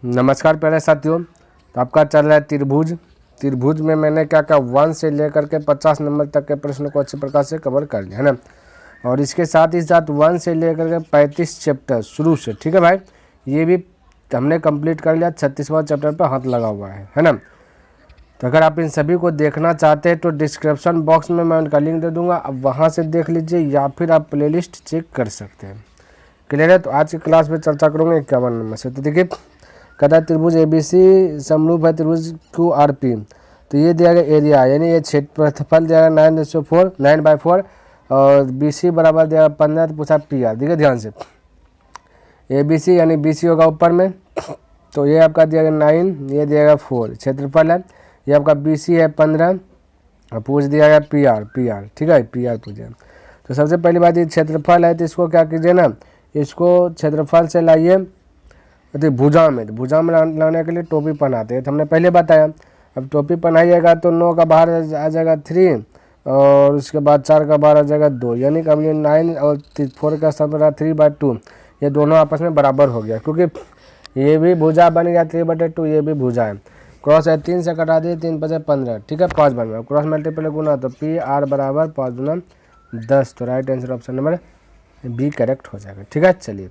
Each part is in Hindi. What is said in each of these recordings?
नमस्कार प्यारे साथियों। तो आपका चल रहा है त्रिभुज। त्रिभुज में मैंने क्या 1 से लेकर के 50 नंबर तक के प्रश्न को अच्छे प्रकार से कवर कर लिया है ना। और इसके साथ ही साथ 1 से लेकर के 35 चैप्टर शुरू से, ठीक है भाई, ये भी हमने कंप्लीट कर लिया। 36वां चैप्टर पर हाथ लगा हुआ है ना। तो अगर आप इन सभी को देखना चाहते हैं तो डिस्क्रिप्शन बॉक्स में मैं उनका लिंक दे दूंगा, अब वहाँ से देख लीजिए या फिर आप प्लेलिस्ट चेक कर सकते हैं। क्लियर है। तो आज की क्लास में चर्चा करूँगा 51 नंबर से। तो देखिए, कहता है त्रिभुज ABC समरूप है त्रिभुज QRP। तो ये दिया गया एरिया, यानी ये क्षेत्रफल दिया गया 9/4 और BC बराबर दिया गया 15। तो पूछा PR। देखिए ध्यान से, ABC यानी BC होगा ऊपर में, तो ये आपका दिया गया 9, ये दिया गया 4 क्षेत्रफल है। ये आपका BC है 15 और पूछ दिया गया PR, ठीक है, PR पूछे। तो सबसे पहली बात, ये क्षेत्रफल है तो इसको क्या कीजिए ना, इसको क्षेत्रफल से लाइए तो भुजा में लाने के लिए टोपी पहनाते हैं, तो हमने पहले बताया। अब टोपी पहनाइएगा तो 9 का बाहर आ जाएगा 3 और उसके बाद 4 का बाहर आ जाएगा 2, यानी कि अब ये 9 और 4 का स्थान पर 3/2, ये दोनों आपस में बराबर हो गया, क्योंकि ये भी भुजा बन गया 3/2, ये भी भुजा है। क्रॉस है 3 से कटा दिए, 3 × 15, ठीक है, 5 बन गया। क्रॉस मल्टीप्लाई गुना तो PR बराबर 5 × 10। तो right answer option number B correct हो जाएगा, ठीक है। चलिए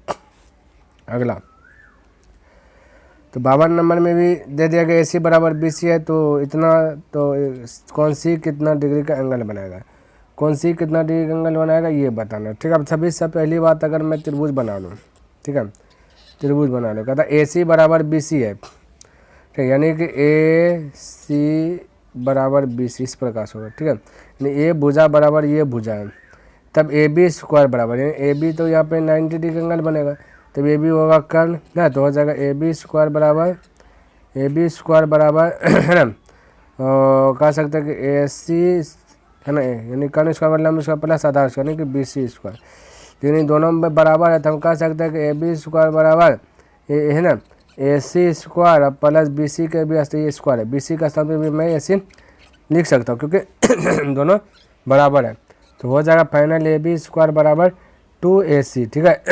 अगला, तो 52 नंबर में भी दे दिया गया AC बराबर BC है, तो इतना, तो कौन सी कितना डिग्री का एंगल बनाएगा, कौन सी कितना डिग्री का एंगल बनाएगा ये बताना, ठीक है। अब सभी से पहली बात, अगर मैं त्रिभुज बना लूँ, ठीक है, त्रिभुज बना लो, कहता AC बराबर BC है, ठीक है, यानी कि AC बराबर BC इस प्रकार से होगा, ठीक है, यानी A भुजा बराबर ये भुजा है, तब AB स्क्वायर बराबर, यानी AB तो यहाँ पे 90 डिग्री एंगल बनेगा, तब AB होगा कर्ण ना, तो हो जाएगा AB स्क्वायर बराबर है ना, और कह सकते हैं कि AC है ना, यानी कर्ण स्क्वायर मतलब इसका प्लस आधार स्क्वायर, यानी कि BC स्क्वायर, यानी दोनों में बराबर है, तो हम कह सकते हैं कि AB स्क्वायर बराबर है ना AC स्क्वायर और प्लस BC के भी ये स्क्वायर है, BC का स्थान पर भी मैं AC लिख सकता हूँ क्योंकि दोनों बराबर है। तो हो जाएगा फाइनल AB स्क्वायर बराबर 2AC, ठीक है,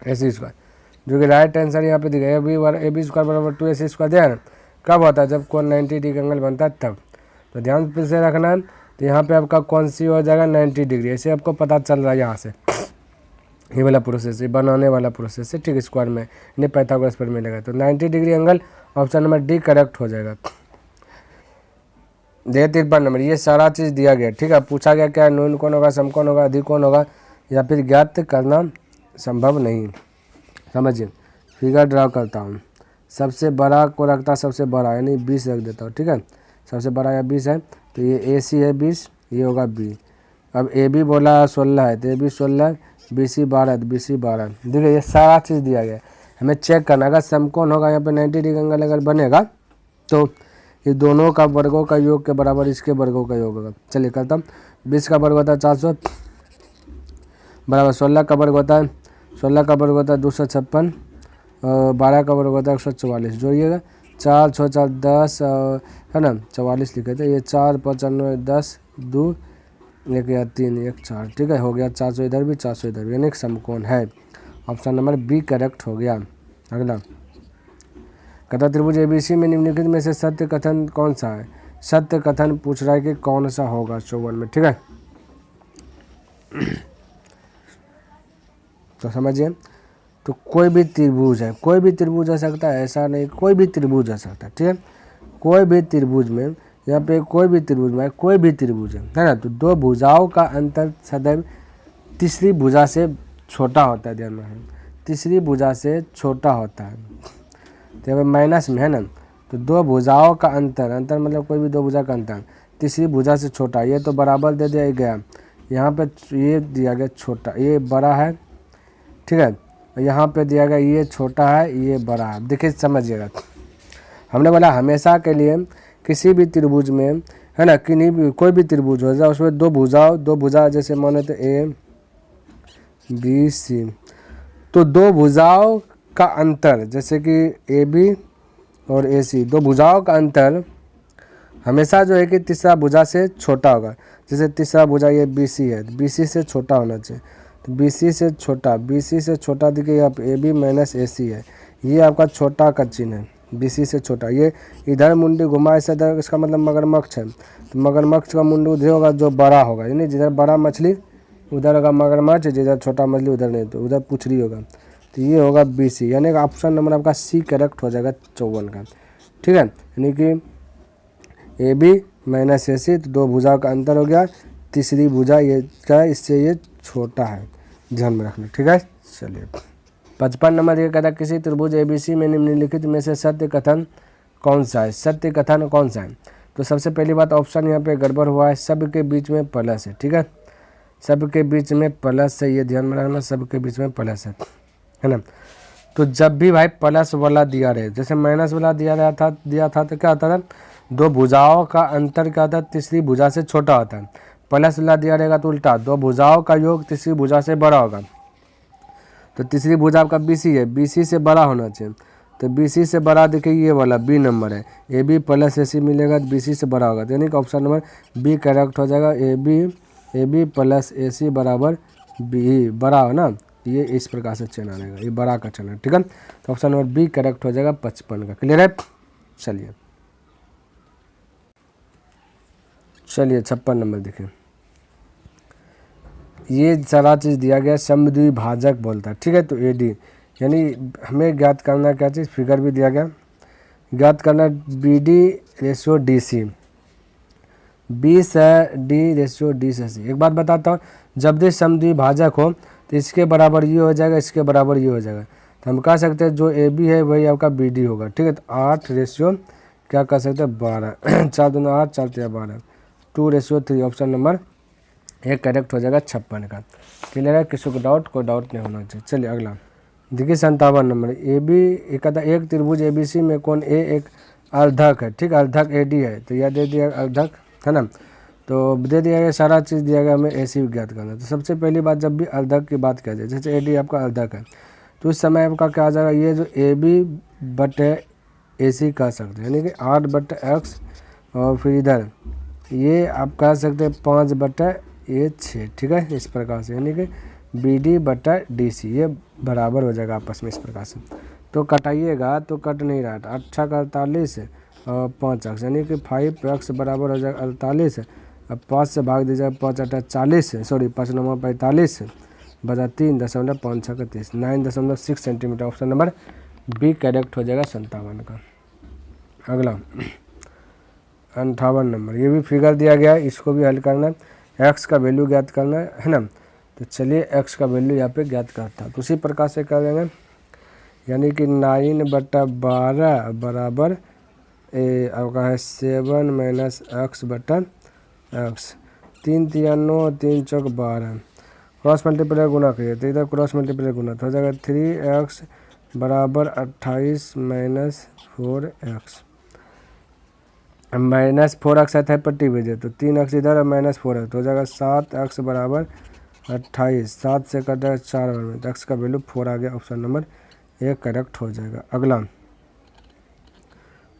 AC स्क्वायर, जो कि राइट आंसर यहाँ पे दिखा है। AB स्क्वायर बराबर 2AC स्क्वायर दिया है। कब होता है, जब कौन 90 डिग्री एंगल बनता है तब। तो ध्यान से रखना है। तो यहाँ पे आपका कौन सी हो जाएगा 90 डिग्री, ऐसे आपको पता चल रहा है यहाँ से, ये वाला प्रोसेस, ये बनाने वाला प्रोसेस है, ठीक, स्क्वायर में नहीं पाइथागोरस पर मिलेगा। तो 90 degree angle option number D correct हो जाएगा। देखिए 53 नंबर, ये सारा चीज़ दिया गया, ठीक है। पूछा गया क्या न्यून कौन होगा, समकोण होगा, अधिकोण होगा, या फिर ज्ञात करना संभव नहीं। समझिए, फिगर ड्रा करता हूँ, सबसे बड़ा को रखता सबसे बड़ा, यानी 20 रख देता हूँ, ठीक है, सबसे बड़ा या 20 है, तो ये AC है 20, ये होगा B। अब AB बोला 16 है, तो AB 16, BC 12, तो BC 12। देखिए ये सारा चीज़ दिया गया है, हमें चेक करना। अगर समकोण होगा यहाँ पे 90 डिग्री एंगल अगर बनेगा तो ये दोनों का वर्गों का योग के बराबर इसके वर्गों का योग होगा। चलिए करता हूँ, 20 का वर्ग होता है 400 बराबर 16 का वर्ग होता है, 16 का वर्ग होता है 256 और 12 का वर्ग होता है 144। जोड़िएगा 4 6 4 10 है ना, 44 लिखे थे, ये 4 5 9 10 2 1 या 3 1 4, ठीक है, हो गया 400 इधर भी 400 इधर भी, यानी एक समकोण है। ऑप्शन नंबर B करेक्ट हो गया। अगला, कहता त्रिभुज ABC में निम्नलिखित में से सत्य कथन कौन सा है। सत्य कथन पूछ रहा है कि कौन सा होगा 54 में, ठीक है। तो समझिए, तो कोई भी त्रिभुज है, कोई भी त्रिभुज आ सकता है, ऐसा नहीं, कोई भी त्रिभुज आ सकता है, ठीक है, कोई भी त्रिभुज में, यहाँ पे कोई भी त्रिभुज में कोई भी त्रिभुज है ना, तो दो भुजाओं का अंतर सदैव तीसरी भुजा से छोटा होता है। ध्यान में, तीसरी भुजा से छोटा होता है, तो यहाँ पे माइनस में है ना, तो दो भुजाओं का अंतर मतलब कोई भी दो भुजा का अंतर तीसरी भुजा से छोटा, ये तो बराबर दे दिया गया, यहाँ पे ये दिया गया छोटा, ये बड़ा है, ठीक है, यहाँ पे दिया गया ये छोटा है, ये बड़ा है। देखिए समझिएगा, हमने बोला हमेशा के लिए किसी भी त्रिभुज में है ना, किन्हीं भी कोई भी त्रिभुज हो जाए उसमें दो भुजा जैसे माने तो ABC, तो दो भुजाओं का अंतर जैसे कि AB और AC, दो भुजाओं का अंतर हमेशा जो है कि तीसरा भुजा से छोटा होगा। जैसे तीसरा भुजा ये BC है, BC से छोटा होना चाहिए, तो BC से छोटा देखिए आप AB - AC है, ये आपका छोटा का चिन्ह है, BC से छोटा। ये इधर मुंडी घुमा ऐसा इधर, इसका मतलब मगरमच्छ है। तो मगरमच्छ का मुंडी उधर होगा जो बड़ा होगा, यानी जिधर बड़ा मछली उधर होगा मगरमच्छ, जिधर छोटा मछली उधर नहीं, तो उधर पुछड़ी होगा। तो ये होगा BC, यानी कि ऑप्शन नंबर आपका C करेक्ट हो जाएगा 54 का। ठीक है, यानी कि AB माइनस AC, तो दो भुजाओं का अंतर हो गया। तीसरी भुजा ये क्या है, इससे ये छोटा है, ध्यान में रखना। ठीक है, चलिए 55 नंबर ये कहता है किसी त्रिभुज ABC में निम्नलिखित में से सत्य कथन कौन सा है। सत्य कथन कौन सा है? तो सबसे पहली बात ऑप्शन यहाँ पे गड़बड़ हुआ है, सब के बीच में प्लस है। ठीक है, सब के बीच में प्लस है, ये ध्यान में रखना, सब के बीच में प्लस है ना। तो जब भी भाई प्लस वाला दिया रहे, जैसे माइनस वाला दिया था तो क्या होता था, दो भुजाओं का अंतर क्या होता है, तीसरी भुजा से छोटा होता है। प्लस वाला दिया रहेगा तो उल्टा, दो भुजाओं का योग तीसरी भुजा से बड़ा होगा। तो तीसरी भुजा आपका BC है, BC से बड़ा होना चाहिए। तो BC से बड़ा देखिए ये वाला B नंबर है, AB प्लस AC मिलेगा तो BC से बड़ा होगा, यानी कि ऑप्शन नंबर B करेक्ट हो जाएगा। AB प्लस AC बराबर B, बड़ा हो ना, ये इस प्रकार से चिन्ह आएगा, ये बड़ा का चिन्ह। ठीक है, तो ऑप्शन नंबर B करेक्ट हो जाएगा 55 का। क्लियर है? चलिए 56 नंबर देखिए, ये सारा चीज़ दिया गया, समद्विभाजक बोलता है। ठीक है, तो AD यानी हमें ज्ञात करना क्या चीज़, फिगर भी दिया गया, ज्ञात करना BD रेशियो DC, 20 है D रेशियो D से C। एक बात बताता हूँ, जब भी समद्विभाजक हो तो इसके बराबर ये हो जाएगा, इसके बराबर ये हो जाएगा। तो हम कह सकते हैं जो AB है वही आपका BD होगा। ठीक है, तो 8 रेशियो क्या कह सकते हैं 12 4 दूनी 8 4 3 12, 2 रेशियो 3, ऑप्शन नंबर ये करेक्ट हो जाएगा 56 का। क्लियर है? किसी को डाउट, कोई डाउट नहीं होना चाहिए। चलिए अगला देखिए 57 नंबर, एक त्रिभुज ABC में कौन A एक अर्धक है। ठीक, अर्धक AD है, तो यह दे दिया अर्धक है ना, तो दे दिया गया सारा चीज़ दिया गया, हमें AC ज्ञात करना। तो सबसे पहली बात, जब भी अर्धक की बात किया जाए, जैसे AD आपका अर्धक है, तो उस समय आपका क्या आ जाएगा, ये जो AB बटे AC कह सकते हैं, यानी कि 8 बटे X, और फिर इधर ये आप कह सकते हैं 5 बटे ये 6। ठीक है, इस प्रकार से, यानी कि BD बटा DC ये बराबर हो जाएगा आपस में इस प्रकार से। तो कटाइएगा तो कट नहीं रहा था, 8 का 48 और 5x, यानी कि 5x बराबर हो जाएगा 48। अब 5 से भाग दीजिएगा, 5 8 40, सॉरी 5 9 45 बजा 3.56 9.6 centimetre, option number B correct हो जाएगा 57 का। अगला 58 नंबर, ये भी फिगर दिया गया है, इसको भी हल करना है, x का वैल्यू ज्ञात करना है ना। तो चलिए x का वैल्यू यहाँ पे ज्ञात करता है, तो उसी प्रकार से कर देंगे, यानी कि 9/12 बराबर आपका है 7 माइनस x बटा x, 3 3 9 3 चौक 12, क्रॉस मल्टीप्लाई गुना करिए तो इधर क्रॉस मल्टीप्लाई गुना तो हो जाएगा 3x बराबर 28 माइनस 4x, माइनस 4x आता है पट्टी भेजे तो 3x इधर और माइनस 4x तो हो जाएगा 7x बराबर 28, 7 से कट जाएगा 4 बार में, तो x का वैल्यू 4 आ गया, ऑप्शन नंबर ए करेक्ट हो जाएगा। अगला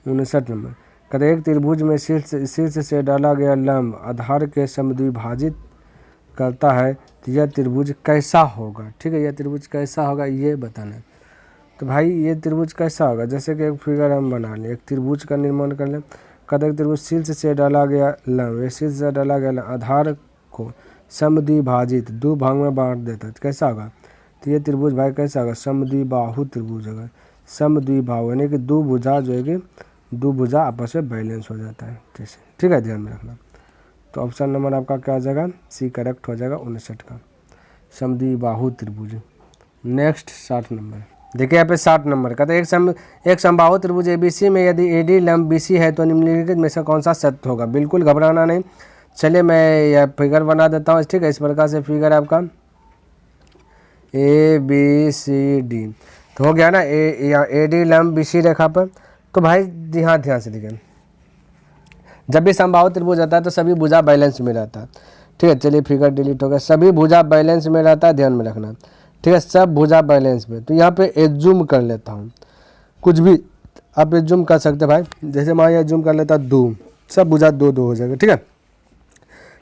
59 नंबर, कहते एक त्रिभुज में शीर्ष से डाला गया लंब आधार के समद्विभाजित करता है, तो यह त्रिभुज कैसा होगा। ठीक है, यह त्रिभुज कैसा होगा ये बताना है। तो भाई ये त्रिभुज कैसा होगा, जैसे कि एक फिगर हम बना लें, एक त्रिभुज का निर्माण कर लें। कहते हैं त्रिभुज शीर्ष से डाला गया लंब, ये शीर्ष से डाला गया लंब आधार को समद्विभाजित 2 भाग में बांट देता है, तो कैसा होगा। तो ये त्रिभुज भाई कैसा होगा, समद्विबाहु त्रिभुज होगा। समद्विबाहु यानी कि 2 भुजा जो है कि 2 भुजा आपस में बैलेंस हो जाता है जैसे। ठीक है, ध्यान में रखना। तो ऑप्शन नंबर आपका क्या आ जाएगा, C करेक्ट हो जाएगा 59 का, समद्विबाहु त्रिभुज। नेक्स्ट 60 नंबर, देखिए यहाँ पे 60 नंबर का, तो एक समबाहु त्रिभुज ABC में यदि AD लंब BC है तो निम्नलिखित में से कौन सा सत्य होगा। बिल्कुल घबराना नहीं, चलिए मैं यह फिगर बना देता हूँ। ठीक है, इस प्रकार से फिगर आपका ABCD तो हो गया ना, AD लंब BC रेखा पर। तो भाई ध्यान से देखिए, जब भी समबाहु त्रिभुज आता है तो सभी भुजा बैलेंस में रहता है। ठीक है, चलिए फिगर डिलीट हो गया, सभी भुजा बैलेंस में रहता है, ध्यान में रखना। ठीक है, सब भुजा बैलेंस में। तो यहाँ पे एज्यूम कर लेता हूँ, कुछ भी आप एज्यूम कर सकते हैं भाई, जैसे मान एज्यूम कर लेता 2, सब भुजा 2 2 हो जाएगा। ठीक है,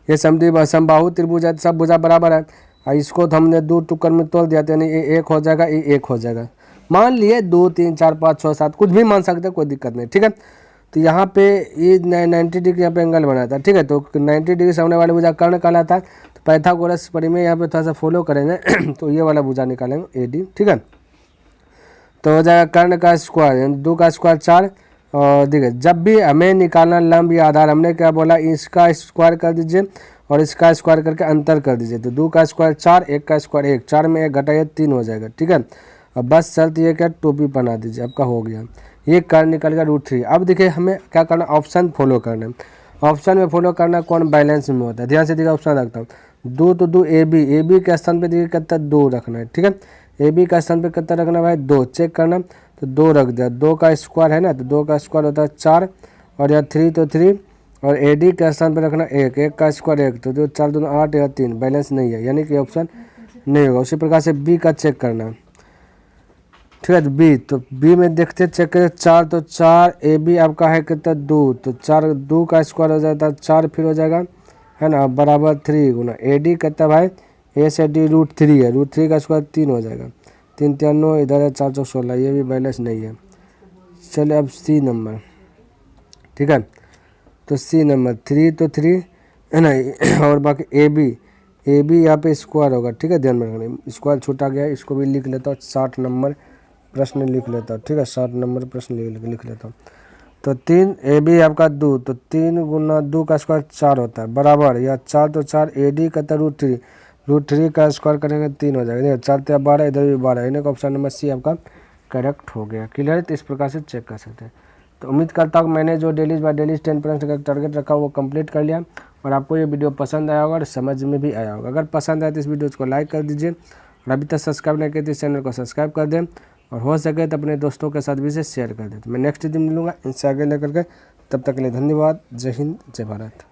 ये समबाहु त्रिभुज है, सब भुजा बराबर है, और इसको तो हमने 2 टुकड़ में तोड़ दिया, यानी ये 1 हो जाएगा, ये 1 हो जाएगा, मान लिए 2 3 4 5 6 7 कुछ भी मान सकते हैं, कोई दिक्कत नहीं, ठीक है। तो यहाँ पे ये 90 डिग्री यहाँ पे एंगल बना था, ठीक है। तो 90 डिग्री सामने वाले भुजा कर्ण कहलाता है। तो पाइथागोरस परिमेय यहाँ पे थोड़ा सा फॉलो करेंगे तो ये वाला भुजा निकालेंगे AD, ठीक है। तो हो जाएगा कर्ण का स्क्वायर, 2 का स्क्वायर 4। और देखिए जब भी हमें निकालना लंब या आधार, हमने क्या बोला, इसका स्क्वायर कर दीजिए और इसका स्क्वायर करके अंतर कर दीजिए। तो 2 का स्क्वायर 4, 1 का स्क्वायर 1, 4 में 1 घटाइए 3 हो जाएगा, ठीक है। अब बस शर्त ये क्या, टोपी बना दीजिए, आपका हो गया। ये कर्ण निकल गया √3। अब देखिए हमें क्या करना, ऑप्शन फॉलो करना है। ऑप्शन में फॉलो करना कौन बैलेंस में होता है, ध्यान से देखिए ऑप्शन रखता हूँ। 2 तो 2 AB के स्थान पे देखिए कितना 2 रखना है, ठीक है। AB का स्थान पे कितना रखना भाई 2, चेक करना। तो 2 रख दिया, 2 का स्क्वायर है ना, तो 2 का स्क्वायर होता है 4 और यहाँ 3 तो 3 और AD का स्थान पे रखना 1, 1 का स्क्वायर 1, तो 4 2 8 या 3 बैलेंस नहीं है, यानी कि ऑप्शन नहीं होगा। उसी प्रकार से B का चेक करना, ठीक है। तो B में देखते चेक करें, 4 तो 4 AB आपका है कितना 2, तो 4 2 का स्क्वायर हो जाता है 4, फिर हो जाएगा है ना बराबर 3 गुना AD कितना भाई A से D √3 है, √3 का स्क्वायर 3 हो जाएगा, 3 3 9, इधर है 4 4 16, ये भी बैलेंस नहीं है। चलिए अब C नंबर, ठीक है। तो C नंबर 3 तो 3 है ना, और बाकी AB यहाँ पे स्क्वायर होगा, ठीक है। ध्यान में रखना, स्क्वायर छूटा गया, इसको भी लिख लेता हूँ, 60 नंबर प्रश्न लिख लेता हूँ, ठीक है। 60 नंबर प्रश्न लिख लेता हूँ। तो 3 AB आपका 2, तो 3 गुना 2 का स्क्वायर 4 होता है बराबर, या 4 तो 4 AD का √3 का स्क्वायर करेंगे 3 हो जाएगा, 4 तो 12, इधर भी 12, यानी कि ऑप्शन नंबर C आपका करेक्ट हो गया। क्लियर है, तो इस प्रकार से चेक कर सकते हैं। तो उम्मीद करता हूँ मैंने जो डेलीज बाय डेलीज 10 प्रश्न का टारगेट रखा वो कंप्लीट कर लिया और आपको ये वीडियो पसंद आया होगा और समझ में भी आया होगा। अगर पसंद आए तो इस वीडियो को लाइक कर दीजिए और अभी तक सब्सक्राइब नहीं किया तो इस चैनल को सब्सक्राइब कर दें और हो सके तो अपने दोस्तों के साथ भी इसे शेयर कर दें। तो मैं नेक्स्ट दिन मिलूंगा इनसे आगे लेकर के, तब तक के लिए धन्यवाद। जय हिंद, जय भारत।